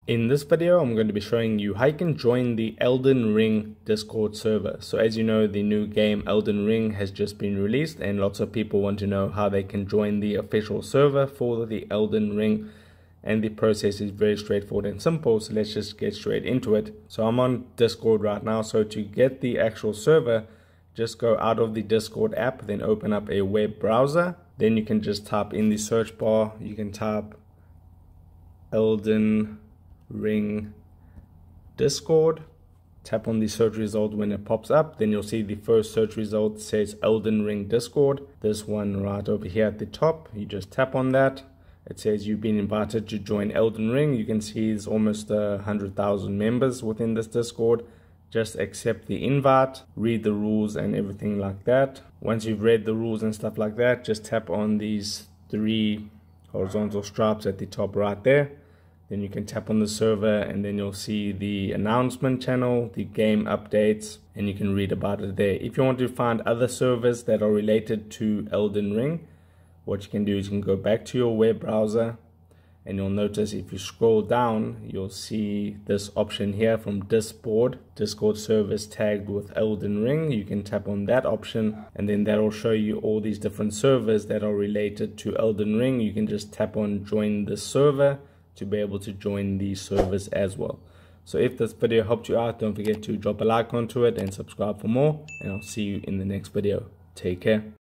In this video, I'm going to be showing you how you can join the Elden Ring Discord server. So as you know, the new game Elden Ring has just been released and lots of people want to know how they can join the official server for the Elden Ring. And the process is very straightforward and simple, so let's just get straight into it. So I'm on Discord right now, so to get the actual server, just go out of the Discord app, then open up a web browser. Then you can just type in the search bar, you can type Elden Ring Discord, tap on the search result. When it pops up, then you'll see the first search result says Elden Ring Discord, this one right over here at the top. You just tap on that. It says you've been invited to join Elden Ring. You can see there's almost 100,000 members within this Discord. Just accept the invite, read the rules and everything like that. Once you've read the rules and stuff like that, just tap on these 3 horizontal stripes at the top right there. Then you can tap on the server and then you'll see the announcement channel, the game updates, and you can read about it there. If you want to find other servers that are related to Elden Ring, what you can do is you can go back to your web browser and you'll notice if you scroll down, you'll see this option here from Discord service tagged with Elden Ring. You can tap on that option and then that'll show you all these different servers that are related to Elden Ring. You can just tap on join this server to be able to join these servers as well. So if this video helped you out, don't forget to drop a like onto it and subscribe for more, and I'll see you in the next video. Take care.